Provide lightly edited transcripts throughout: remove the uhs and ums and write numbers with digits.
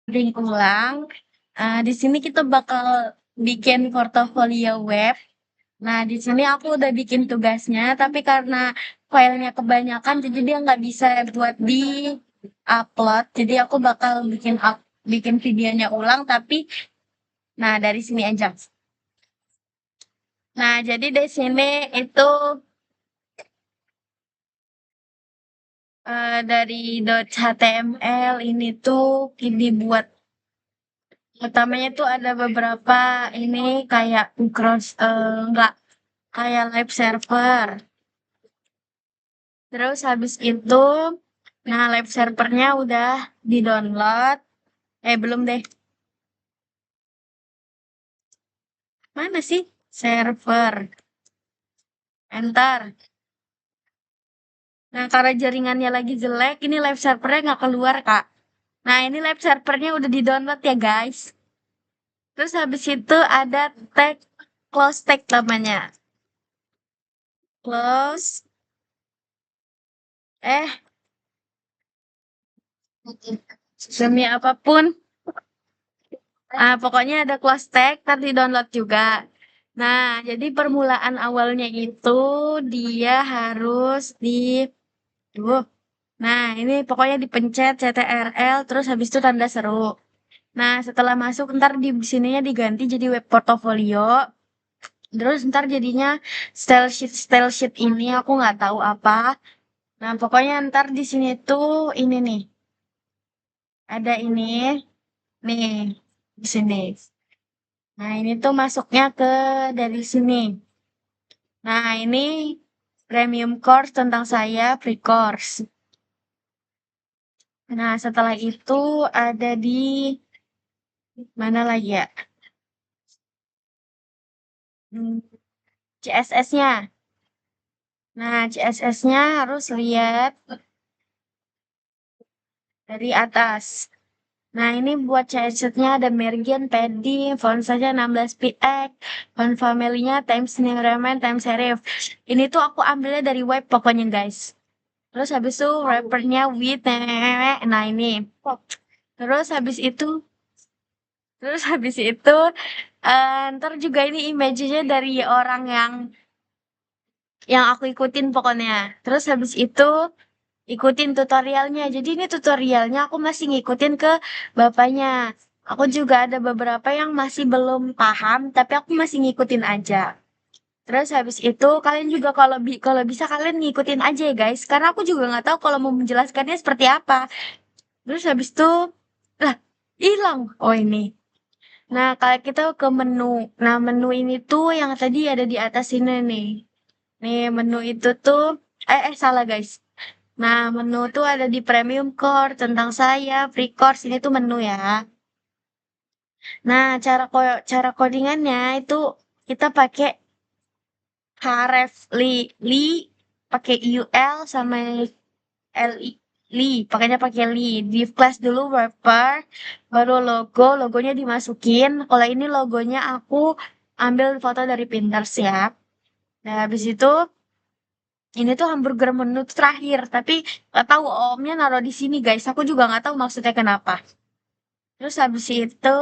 Coding ulang. Di sini kita bakal bikin portofolio web. Nah, di sini aku udah bikin tugasnya, tapi karena filenya kebanyakan, jadi dia nggak bisa buat di upload. Jadi aku bakal bikin videonya ulang, tapi nah dari sini aja. Nah, jadi di sini itu dari .html ini tuh dibuat utamanya tuh ada beberapa ini kayak enggak kayak live server. Terus habis itu, nah live servernya udah di-download. Belum deh. Mana sih? Server. Enter. Nah, karena jaringannya lagi jelek, ini live servernya nggak keluar, Kak. Nah, ini live servernya udah di-download ya, guys. Terus habis itu ada tag, close tag namanya. Close. Eh, demi apapun. Pokoknya ada close tag, ntar di-download juga. Nah, jadi permulaan awalnya itu dia harus Duh. Nah, ini pokoknya dipencet CTRL, terus habis itu tanda seru. Nah, setelah masuk, ntar di sininya diganti jadi web portofolio. Terus ntar jadinya style sheet ini aku nggak tahu apa. Nah, pokoknya ntar di sini tuh ini nih. Ada ini, nih, di sini. Nah, ini tuh masuknya ke dari sini. Nah, ini premium course tentang saya, free course. Nah, setelah itu ada di mana lagi ya? CSS-nya. Nah, CSS-nya harus lihat dari atas. Nah, ini buat CSS-nya ada margin, padding, font saja 16 px, font family-nya Times New Roman, Times Serif. Ini tuh aku ambilnya dari web pokoknya, guys. Terus habis itu wrapper-nya with, nah ini. Terus habis itu, terus habis itu, ntar juga ini image-nya dari orang yang aku ikutin pokoknya. Terus habis itu ikutin tutorialnya. Jadi ini tutorialnya aku masih ngikutin ke bapaknya. Aku juga ada beberapa yang masih belum paham, tapi aku masih ngikutin aja. Terus habis itu kalian juga kalau bisa kalian ngikutin aja ya guys, karena aku juga nggak tahu kalau mau menjelaskannya seperti apa. Terus habis itu lah hilang. Oh ini. Nah, kalau kita ke menu. Nah, menu ini tuh yang tadi ada di atas ini nih. Nih, menu itu tuh salah guys. Nah, menu tuh ada di premium course tentang saya, free course ini tuh menu ya. Nah, cara codingannya itu kita pakai href li pakai ul sama li pakainya pakai div class dulu wrapper baru logonya dimasukin. Kalau ini logonya aku ambil foto dari Pinterest ya. Nah, habis itu ini tuh hamburger menu tuh terakhir, tapi gak tahu omnya naruh di sini guys. Aku juga nggak tahu maksudnya kenapa. Terus habis itu,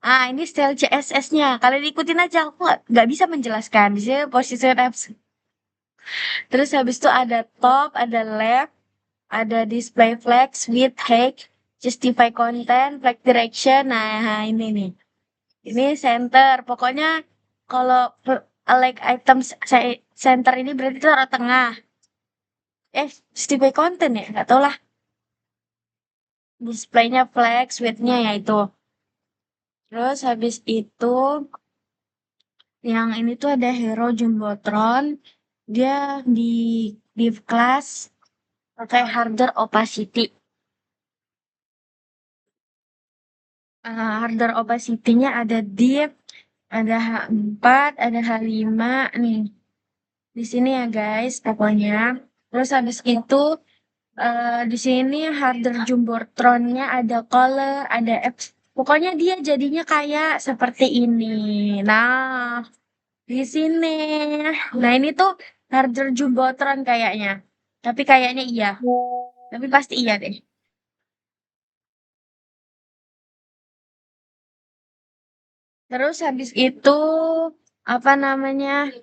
ini style CSS-nya. Kalian ikutin aja, aku nggak bisa menjelaskan. Di sini position apps. Terus habis itu ada top, ada left, ada display flags, width, height, justify content, flag direction. Nah, ini nih. Ini center. Pokoknya kalau like items center ini berarti taruh tengah. Justify content ya? Nggak tahu lah. Displaynya flex, width-nya ya itu. Terus habis itu yang ini tuh ada hero Jumbotron. Dia di div class pakai harder opacity. Harder opacity-nya ada div, ada H4, ada H5 nih. Di sini ya guys, pokoknya. Terus habis itu di sini harder Jumbotron-nya ada color, ada F. Pokoknya dia jadinya kayak seperti ini. Nah, di sini. Nah, ini tuh harder Jumbotron kayaknya. Tapi kayaknya iya. Tapi pasti iya deh. Terus habis itu apa namanya?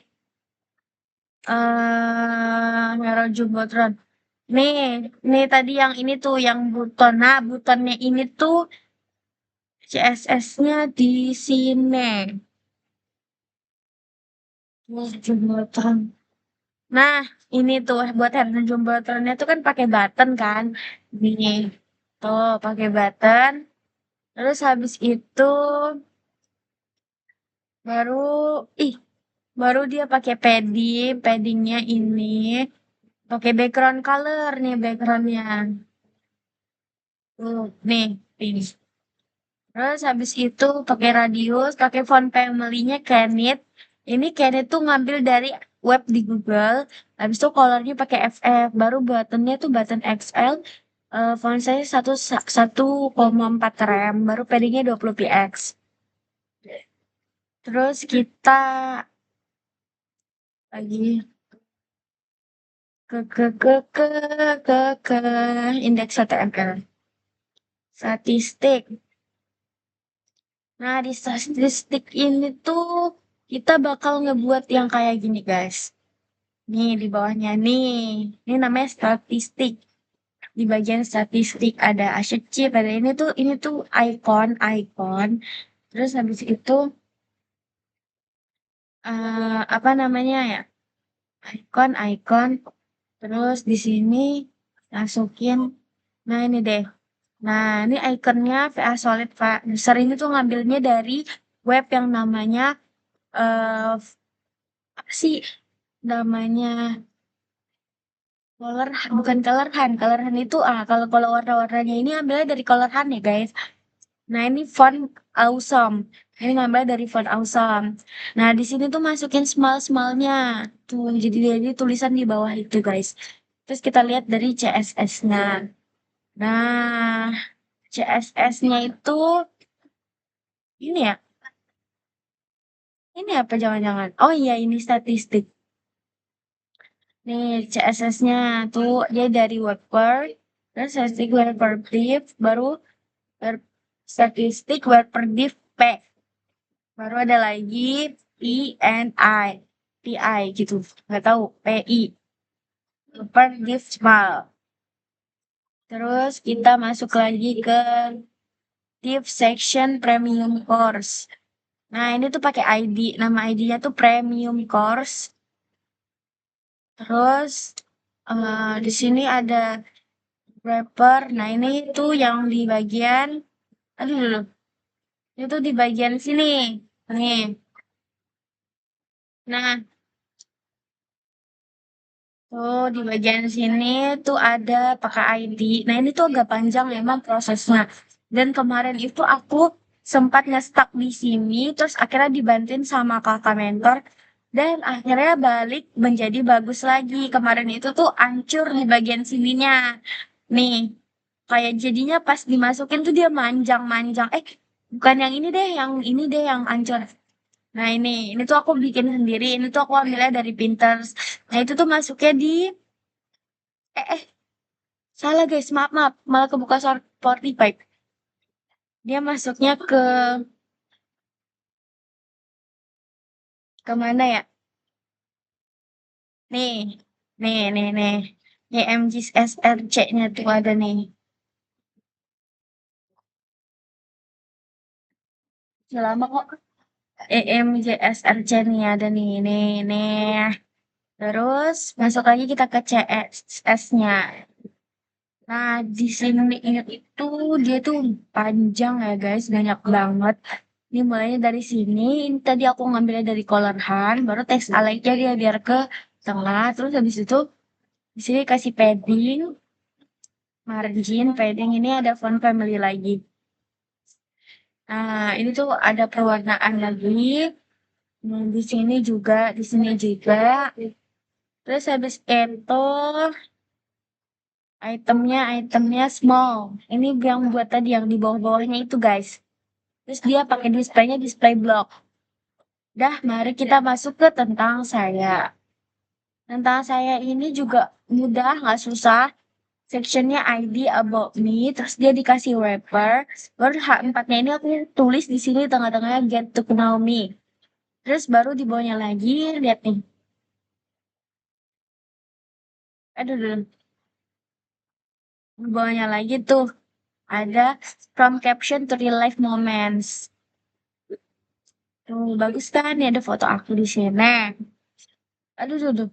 Naruh jumbotron. Nih, nih tadi yang ini tuh yang buton. Nah, butonnya ini tuh CSS-nya di sini. Nih, jumbotron. Nah, ini tuh buat head dan jumbotronnya tuh kan pakai button kan. Nih, tuh pakai button. Terus habis itu baru ih, baru dia pakai padding, paddingnya ini pakai background color nih backgroundnya. Tuh, nih, ini. Terus habis itu pakai radius, pakai font family-nya Canit. Ini Canit tuh ngambil dari web di Google. Habis itu colornya pakai FF. Baru buttonnya tuh button XL. Font saya 1,4 rem. Baru paddingnya 20 px. Terus kita lagi ke ke indeks HTML. Statistik. Nah, di statistik ini tuh kita bakal ngebuat yang kayak gini, guys. Nih, di bawahnya nih. Ini namanya statistik. Di bagian statistik ada chip, ada ini tuh icon. Terus habis itu apa namanya ya? Icon. Terus di sini masukin. Nah, ini deh. Nah, ini ikonnya VA Solid Pak. User ini tuh ngambilnya dari web yang namanya eh apa sih namanya? Color, bukan color hand. Color hand itu kalau kalau warna-warnanya ini ambilnya dari color hand ya guys. Nah ini font awesome. Ini ngambil dari font awesome. Nah di sini tuh masukin small-smallnya. Tuh jadi tulisan di bawah itu guys. Terus kita lihat dari CSS-nya. Nah CSS-nya itu ini ya. Ini apa jangan-jangan? Oh iya ini statistik. Nih CSS-nya tuh dia dari Wordpad. Terus statistik Wordpad div baru statistik web per div P. Baru ada lagi PNI. PI gitu. Nggak tahu. PI. Per div small. Terus kita masuk lagi ke div section premium course. Nah, ini tuh pakai ID. Nama ID-nya tuh premium course. Terus di sini ada wrapper. Nah, ini tuh yang di bagian aduh, dulu. Itu di bagian sini. Nih. Nah, tuh di bagian sini tuh ada pakai ID. Nah ini tuh agak panjang memang prosesnya. Dan kemarin itu aku sempat nge-stuck di sini, terus akhirnya dibantuin sama kakak mentor. Dan akhirnya balik menjadi bagus lagi. Kemarin itu tuh hancur di bagian sininya. Nih, kayak jadinya pas dimasukin tuh dia manjang-manjang. Bukan yang ini deh, yang ini deh yang hancur. Nah ini tuh aku bikin sendiri. Ini tuh aku ambilnya dari Pinterest. Nah itu tuh masuknya di eh eh salah guys, maaf malah kebuka Spotify. Dia masuknya ke mana ya? Nih, nih. YMGSRC-nya tuh ada nih. Selama kok EMJSRC nih ada nih. Terus masuk lagi kita ke CSS-nya. Nah, di sini itu dia tuh panjang ya guys, banyak banget. Ini mulainya dari sini. Ini tadi aku ngambilnya dari coloran, baru teks align-nya dia biar ke tengah. Terus habis itu di sini kasih padding, margin, padding ini ada font family lagi. Nah, ini tuh ada pewarnaan lagi. Di sini juga, di sini juga. Terus habis itu itemnya small. Ini yang buat tadi yang di bawah-bawahnya itu guys. Terus dia pakai displaynya display block. Dah, mari kita masuk ke tentang saya. Tentang saya ini juga mudah, nggak susah. sectionnya ID about me, terus dia dikasih wrapper, baru H4-nya ini aku tulis di sini tengah-tengahnya get to know me. Terus baru di bawahnya lagi, lihat nih. Aduh, aduh, di bawahnya lagi tuh ada from caption to real life moments. Tuh, bagus kan? Nih ada foto aku di sini. Aduh, aduh, aduh.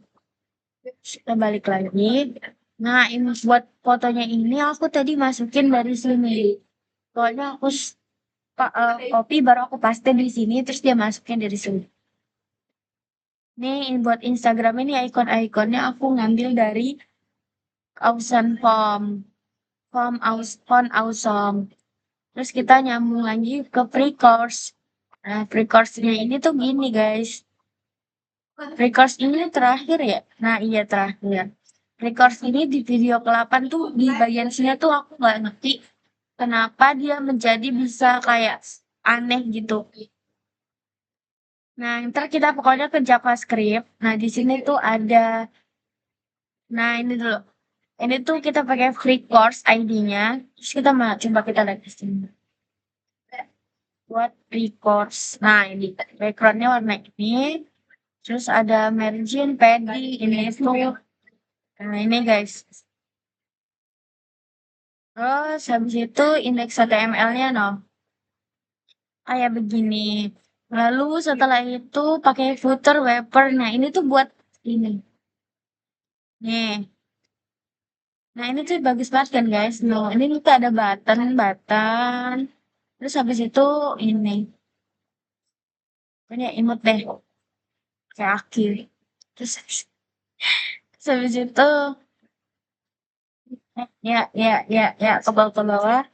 Kita balik lagi. Nah, ini buat fotonya ini aku tadi masukin dari sini. Pokoknya aku copy baru aku paste di sini terus dia masukin dari sini. Nih buat Instagram ini icon-iconnya aku ngambil dari Awesome Font Awesome. Terus kita nyambung lagi ke pre-course. Nah, pre-course-nya ini tuh gini guys. Pre-course ini terakhir ya? Nah iya terakhir. Pre-course ini di video ke-8 tuh di bagian sini tuh aku nggak ngerti kenapa dia menjadi bisa kayak aneh gitu. Nah, ntar kita pokoknya ke JavaScript. Nah, di sini tuh ada, nah ini dulu. Ini tuh kita pakai free course ID-nya. Terus kita coba kita lihat di sini. Buat free course. Nah, ini background-nya warna ini. Terus ada margin, padding, ini itu. Nah, ini guys. Terus habis itu indeks HTML-nya no. Kayak begini. Lalu setelah itu pakai footer wrapper. Nah, ini tuh buat ini. Nih. Nah, ini tuh bagus banget kan, guys. Loh, ini tuh ada button. Terus habis itu ini. Ini imut deh. Kayak aki. Terus habis itu, ya, ya, ya, ya, ke bawah.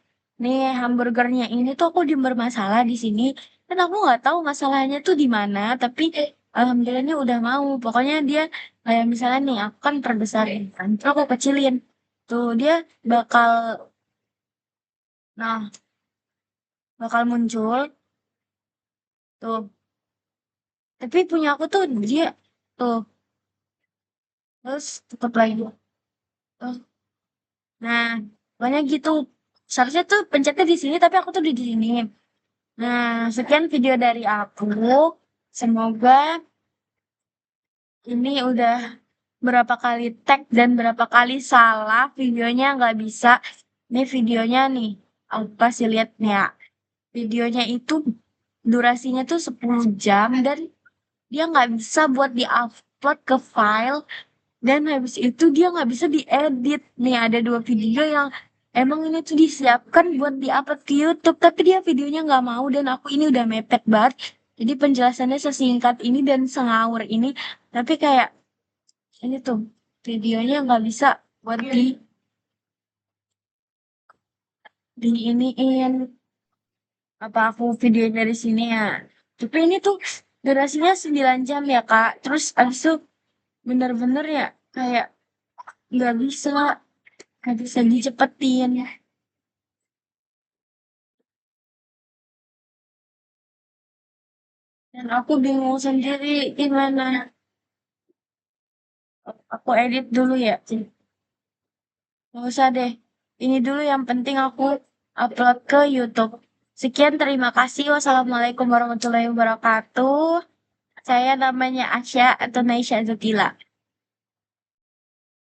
Nih, hamburgernya ini tuh aku di bermasalah di sini. Dan aku nggak tahu masalahnya tuh di mana. Tapi, alhamdulillahnya udah mau. Pokoknya dia, kayak misalnya nih, aku kan perbesarin kan. Terus aku kecilin. Tuh, dia bakal, nah, bakal muncul. Tuh. Tapi punya aku tuh dia tuh terus tutup lagi. Tuh. Nah, pokoknya gitu. Seharusnya tuh pencetnya di sini, tapi aku tuh di sini. Nah, sekian video dari aku. Semoga ini udah berapa kali tag dan berapa kali salah videonya nggak bisa. Ini videonya nih, aku kasih lihat nih ya. Videonya itu durasinya tuh 10 jam dan dia nggak bisa buat di-upload ke file. Dan habis itu dia nggak bisa diedit. Nih ada dua video yang emang ini tuh disiapkan buat diupload ke YouTube, tapi dia videonya nggak mau dan aku ini udah mepet banget. Jadi penjelasannya sesingkat ini dan sengawur ini, tapi kayak ini tuh videonya nggak bisa buat di iniin apa aku video dari sini ya. Tapi ini tuh durasinya 9 jam ya Kak. Terus abis itu bener-bener ya kayak nggak bisa nggak bisa dicepetin. Dan aku bingung sendiri gimana. Aku edit dulu ya. Nggak usah deh. Ini dulu yang penting aku upload ke YouTube. Sekian, terima kasih. Wassalamualaikum warahmatullahi wabarakatuh. Saya namanya Asya atau Naisha Zutila.